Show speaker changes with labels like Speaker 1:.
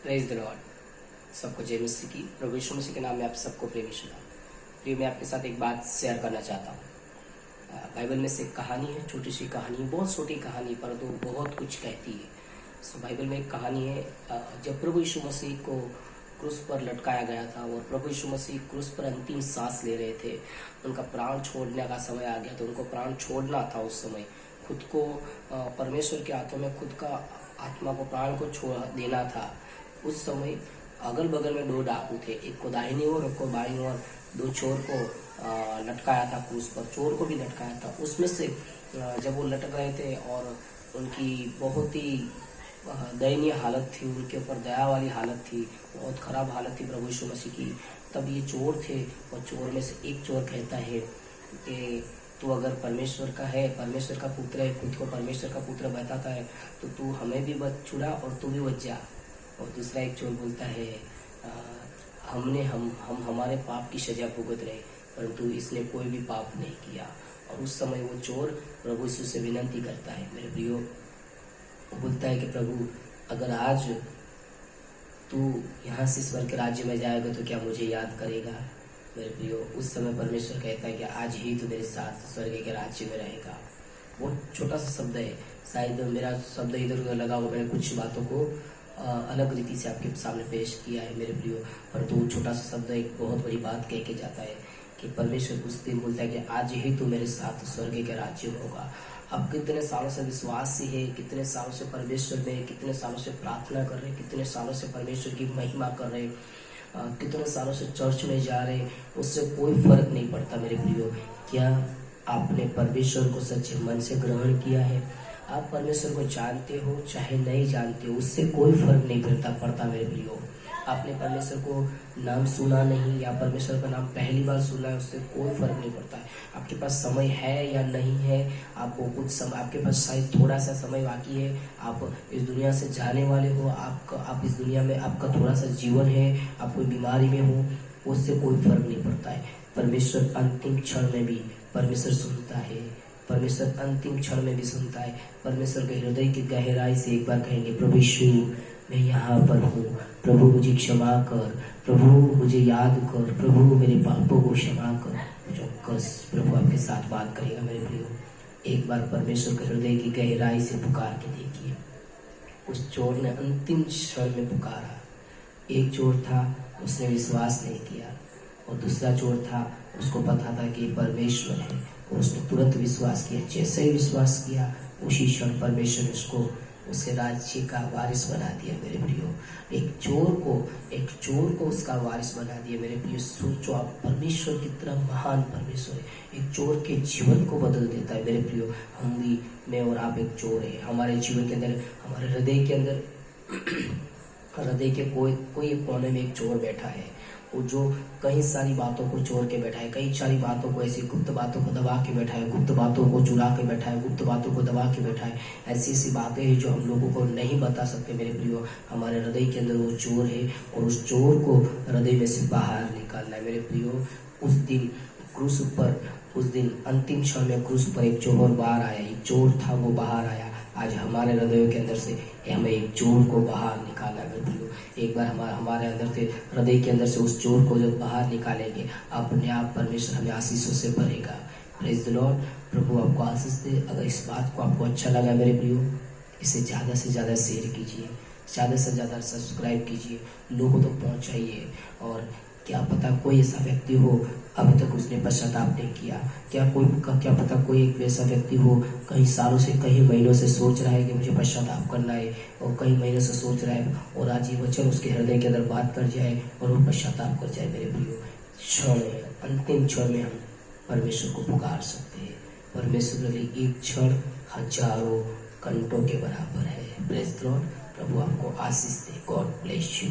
Speaker 1: Praise the Lord. सबको जय मसीह की। प्रभु यीशु मसीह के नाम में आप सबको प्रेमी सलाम। प्रिय, मैं आपके साथ एक बात शेयर करना चाहता हूँ। बाइबल में से एक कहानी है, छोटी सी कहानी, बहुत छोटी कहानी, परंतु बहुत कुछ कहती है। बाइबल में एक कहानी है, जब प्रभु यीशु मसीह को क्रूस पर लटकाया गया था और प्रभु यीशु मसीह क्रूस पर अंतिम सांस ले रहे थे, उनका प्राण छोड़ने का समय आ गया, तो उनको प्राण छोड़ना था। उस समय खुद को परमेश्वर के हाथों में, खुद का आत्मा को, प्राण को छोड़ देना था। उस समय अगल बगल में दो डाकू थे, एक को दाहिनी ओर, एक को बाईं ओर, दो चोर को लटकाया था क्रूस पर, चोर को भी लटकाया था। उसमें से जब वो लटक रहे थे और उनकी बहुत ही दयनीय हालत थी, उनके ऊपर दया वाली हालत थी, बहुत खराब हालत थी प्रभु यीशु मसीह की, तब ये चोर थे और चोर में से एक चोर कहता है कि तू अगर परमेश्वर का है, परमेश्वर का पुत्र है, खुद को परमेश्वर का पुत्र बताता है, तो तू हमें भी बच छुड़ा और तू भी बच जा। और दूसरा एक चोर बोलता है हम हमारे पाप की सजा भुगत रहे, परंतु इसने कोई भी पाप नहीं किया। और उस समय वो चोर प्रभु यीशु से विनती करता है, मेरे प्रियो, वो बोलता है कि प्रभु, अगर आज तू यहाँ से स्वर्ग के राज्य में जाएगा तो क्या मुझे याद करेगा? मेरे प्रियो, उस समय परमेश्वर कहता है कि आज ही तू मेरे साथ स्वर्ग के राज्य में रहेगा। वो छोटा सा शब्द है, शायद मेरा शब्द इधर उधर लगा हुआ, मैंने कुछ बातों को अलग रीति से आपके सामने पेश किया है मेरे प्रियो, परंतु वो छोटा सा शब्द एक बहुत बड़ी बात कह के जाता है कि परमेश्वर उस दिन बोलता है कि आज ही तू मेरे साथ स्वर्ग के राज्य में होगा। अब कितने सालों से विश्वासी है, कितने सालों से परमेश्वर में, कितने सालों से प्रार्थना कर रहे, कितने सालों से परमेश्वर की महिमा कर रहे, कितने सालों से चर्च में जा रहे, उससे कोई फर्क नहीं पड़ता मेरे प्रियो। क्या आपने परमेश्वर को सच्चे मन से ग्रहण किया है? आप परमेश्वर को जानते हो चाहे नहीं जानते हो, उससे कोई फर्क नहीं पड़ता मेरे प्रियो। आपने परमेश्वर को नाम सुना नहीं या परमेश्वर का नाम पहली बार सुना है, उससे कोई फर्क नहीं पड़ता है। आपके पास समय है या नहीं है, आपको कुछ समय, आपके पास शायद थोड़ा सा समय बाकी है, आप इस दुनिया से जाने वाले हो, आप इस दुनिया में आपका थोड़ा सा जीवन है, आप कोई बीमारी में हो, उससे कोई फर्क नहीं पड़ता है। परमेश्वर अंतिम क्षण में भी परमेश्वर सुनता है, परमेश्वर अंतिम क्षण में भी सुनता है। परमेश्वर के हृदय की गहराई से एक बार कहेंगे, प्रभु यीशु मैं यहाँ पर हूँ, प्रभु मुझे क्षमा कर, प्रभु मुझे याद कर, प्रभु मेरे पापों को क्षमा कर। चौक्कस प्रभु आपके साथ बात करेगा मेरे प्रियो। एक बार परमेश्वर के हृदय की गहराई से पुकार के देखिए। उस चोर ने अंतिम क्षण में पुकारा। एक चोर था, उसने विश्वास नहीं किया, और दूसरा चोर था, उसको पता था कि परमेश्वर है, और उसने तुरंत विश्वास किया। जैसे ही विश्वास किया, उसी क्षण परमेश्वर उसको उसके राज्य का वारिस बना दिया मेरे प्रियो। एक चोर को उसका वारिस बना दिया मेरे प्रियो। सोचो आप, परमेश्वर कितना महान परमेश्वर है, एक चोर के जीवन को बदल देता है मेरे प्रियो। हम भी, मैं और आप एक चोर है, हमारे जीवन के अंदर, हमारे हृदय के अंदर हृदय के कोई एक कोने में एक चोर बैठा है, वो जो कई सारी बातों को चोर के बैठा है, कई सारी बातों को, ऐसी गुप्त बातों को दबा के बैठा है, गुप्त बातों को चुरा के बैठा है, गुप्त बातों को दबा के बैठा है। ऐसी ऐसी बातें हैं जो हम लोगों को नहीं बता सकते मेरे प्रियो। हमारे हृदय के अंदर वो चोर है, और उस चोर को हृदय में से बाहर निकालना है मेरे प्रियो। उस दिन क्रूस पर, उस दिन अंतिम क्षण में क्रूस पर एक चोर बाहर आया, एक चोर था वो बाहर आया। आज हमारे हृदयों के अंदर से हमें एक चोर को बाहर निकालना है। एक बार हमारे अंदर से, हृदय के अंदर से उस चोर को जब बाहर निकालेंगे, अपने आप परमेश्वर हमें आशीषों से भरेगा। Praise the Lord. प्रभु आपको आशीष दे। अगर इस बात को आपको अच्छा लगा मेरे प्रियो, इसे ज़्यादा से ज़्यादा शेयर कीजिए, ज़्यादा से ज़्यादा सब्सक्राइब कीजिए, लोगों तक पहुँचाइए। और क्या पता कोई ऐसा व्यक्ति हो अभी तक उसने पश्चाताप नहीं किया, क्या पता कोई एक वैसा व्यक्ति हो कई सालों से, कई महीनों से सोच रहा है कि मुझे पश्चाताप करना है, और कई महीनों से सोच रहा है, और आज ये वचन उसके हृदय के अंदर बात कर जाए और वो पश्चाताप कर जाए मेरे प्रियो। क्षण है, अंतिम क्षण में हम परमेश्वर को पुकार सकते हैं। परमेश्वर के लिए एक क्षण हजारों घंटों के बराबर है। Praise the Lord. प्रभु आपको आशीष दे। God bless you.